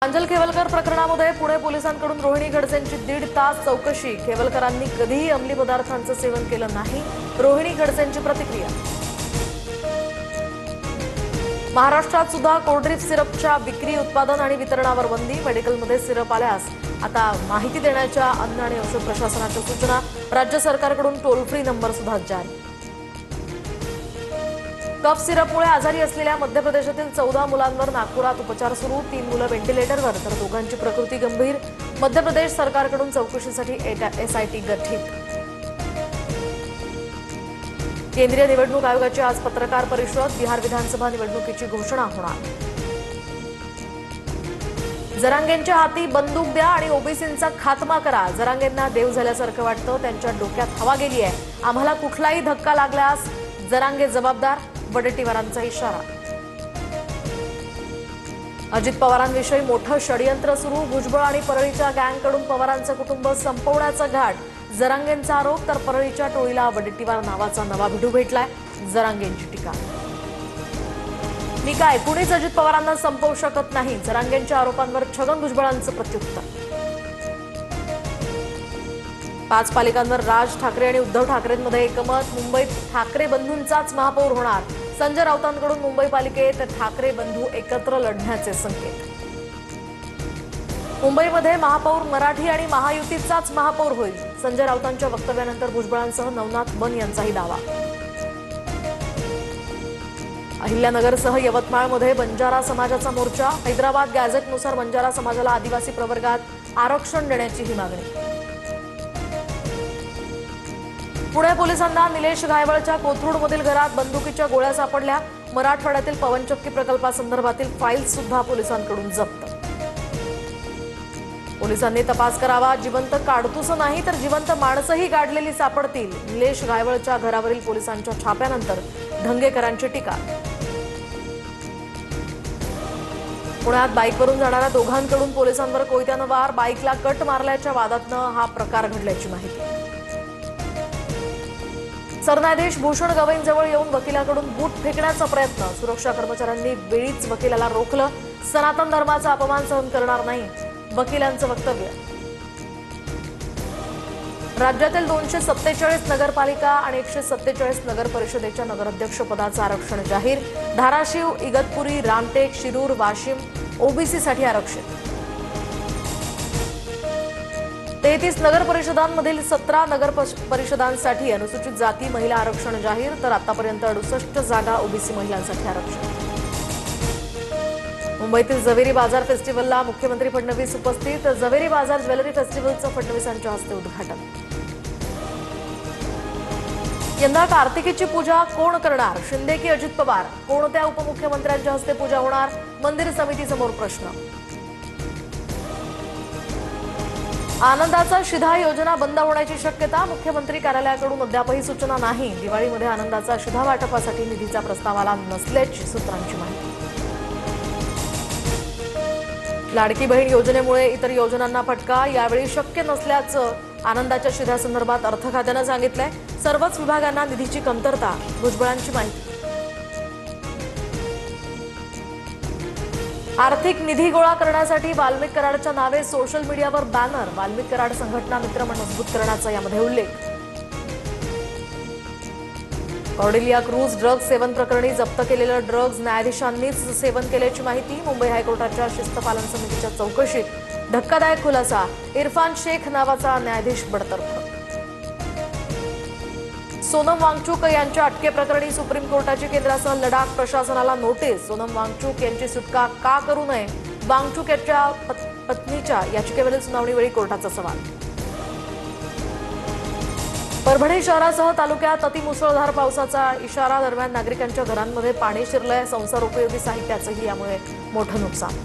अंजल खेवलकर प्रकरणामध्ये पुणे पोलिसांकडून रोहिणी खडसेंची 1.5 तास चौकशी। खेवलकरांनी कधीही अंमली पदार्थांचं सेवन केलं नाही, रोहिणी खडसेंची प्रतिक्रिया। महाराष्ट्रात सुद्धा कोल्ड्रिप सिरपच्या विक्री, उत्पादन आणि वितरणावर बंदी। मेडिकलमध्ये सिरप आल्यास आता माहिती देण्याच्या अन्न आणि औषध प्रशासनाच्या सूचना। राज्य सरकारकडून टोल फ्री नंबर सुद्धा जारी। कफ सिरपमुळे आजारी असलेल्या मध्य प्रदेशातील 14 मुलांवर नागपुरात उपचार सुरू। 3 मुलं व्हेंटिलेटरवर तर दोघांची प्रकृती गंभीर। मध्य प्रदेश सरकारकडून चौकशीसाठी एसआयटी गठीत। केंद्रीय निवडणूक आयोगाची आज पत्रकार परिषद। बिहार विधानसभा निवडणुकीची घोषणा होणार। जरांगेंच्या हाती बंदूक द्या आणि ओबीसींचा खात्मा करा। जरांगेंना देव झाल्यासारखं वाटतं, त्यांच्या डोक्यात हवा गेली आहे। आम्हाला कुठलाही धक्का लागल्यास जरांगे जबाबदार, वडेट्टीवारांचा इशारा। अजित पवारांविषयी मोठं षडयंत्र सुरू। भुजबळ आणि परळीच्या गँगकडून पवारांचं कुटुंब संपवण्याचा घाट। जरांगेंचा आरोप तर परळीच्या टोळीला वडेट्टीवार नावाचा नवा भिडू भेटलाय। जरांगेंची टीका। मी काय, कुणीच अजित पवारांना संपवू शकत नाही। जरांगेंच्या आरोपांवर छगन भुजबळांचं प्रत्युत्तर। 5 पालिकांवर राज ठाकरे आणि उद्धव ठाकरेंमध्ये एकमत। मुंबईत ठाकरे बंधूंचाच महापौर होणार। संजय राऊतांकडून मुंबई पालिकेत ठाकरे बंधू एकत्र लढण्याचे संकेत। मुंबईमध्ये महापौर मराठी आणि महायुतीचाच महापौर होईल। संजय राऊतांच्या वक्तव्यानंतर भुजबळांसह नवनाथ बन यांचाही दावा। अहिल्यानगरसह यवतमाळमध्ये बंजारा समाजाचा मोर्चा। हैदराबाद गॅझेटनुसार बंजारा समाजाला आदिवासी प्रवर्गात आरक्षण देण्याची ही मागणी। पुणे पोलिसांना निलेश घायवळच्या कोथरूडमधील घरात बंदुकीच्या गोळ्या सापडल्या। मराठवाड्यातील पवनचक्की प्रकल्पासंदर्भातील फाईल्स सुद्धा पोलिसांकडून जप्त। पोलिसांनी तपास करावा। जिवंत काडतुसं नाही तर जिवंत माणसंही गाडलेली सापडतील। निलेश घायवळच्या घरावरील पोलिसांच्या छाप्यानंतर धंगेकरांची टीका। पुण्यात बाईकवरून जाणाऱ्या दोघांकडून पोलिसांवर कोयत्यानं वार। बाईकला कट मारल्याच्या वादातनं हा प्रकार घडल्याची माहिती। सरन्यायाधीश भूषण गवईंजवळ येऊन वकिलाकडून बूट फेकण्याचा प्रयत्न। सुरक्षा कर्मचाऱ्यांनी वेळीच वकिलाला रोखलं। सनातन धर्माचा अपमान सहन करणार नाही, वकिलांचं वक्तव्य। राज्यातील 247 नगरपालिका आणि 147 नगर परिषदेच्या नगराध्यक्षपदाचं आरक्षण जाहीर। धाराशिव, इगतपुरी, रामटेक, शिरूर, वाशिम ओबीसीसाठी आरक्षित। 33 नगर परिषदांमधील 17 नगर परिषदांसाठी अनुसूचित जाती महिला आरक्षण जाहीर, तर आतापर्यंत 68 जागा ओबीसी महिलांसाठी आरक्षण। मुंबईतील जवेरी बाजार फेस्टिव्हलला मुख्यमंत्री फडणवीस उपस्थित। जवेरी बाजार ज्वेलरी फेस्टिव्हलचं फडणवीसांच्या हस्ते उद्घाटन। यंदा कार्तिकीची पूजा कोण करणार? शिंदे की अजित पवार? कोणत्या उपमुख्यमंत्र्यांच्या हस्ते पूजा होणार? मंदिर समितीसमोर प्रश्न। आनंदाचा शिधा योजना बंद होण्याची शक्यता। मुख्यमंत्री कार्यालयाकडून अद्यापही सूचना नाही। दिवाळीमध्ये आनंदाचा शिधा वाटपासाठी निधीचा प्रस्ताव आला नसल्याची सूत्रांची माहिती। लाडकी बहीण योजनेमुळे इतर योजनांना फटका, यावेळी शक्य नसल्याचं आनंदाच्या शिध्यासंदर्भात अर्थ खात्यानं सांगितलंय। सर्वच विभागांना निधीची कमतरता, भुजबळांची माहिती। आर्थिक निधी गोळा करण्यासाठी वाल्मिक कराडच्या नावे सोशल मीडियावर बॅनर। वाल्मिक कराड संघटना मित्रमंडळ मजबूत करण्याचा यामध्ये उल्लेख। कॉर्डेलिया क्रूज ड्रग्ज सेवन प्रकरणी जप्त केलेलं ड्रग्ज न्यायाधीशांनीच सेवन केल्याची माहिती। मुंबई हायकोर्टाच्या शिस्तपालन समितीच्या चौकशीत धक्कादायक खुलासा। इरफान शेख नावाचा न्यायाधीश बडतर्फ। सोनम वांगचुक यांच्या अटकेप्रकरणी सुप्रीम कोर्टाची केंद्रासह लडाख प्रशासनाला नोटीस। सोनम वांगचुक यांची सुटका का करू नये? वांगचुक यांच्या पत्नीच्या याचिकेवरील सुनावणीवेळी कोर्टाचा सवाल। परभणी शहरासह तालुक्यात अतिमुसळधार पावसाचा इशारा। दरम्यान नागरिकांच्या घरांमध्ये पाणी शिरलंय। संसारोपयोगी साहित्याचंही यामुळे मोठं नुकसान।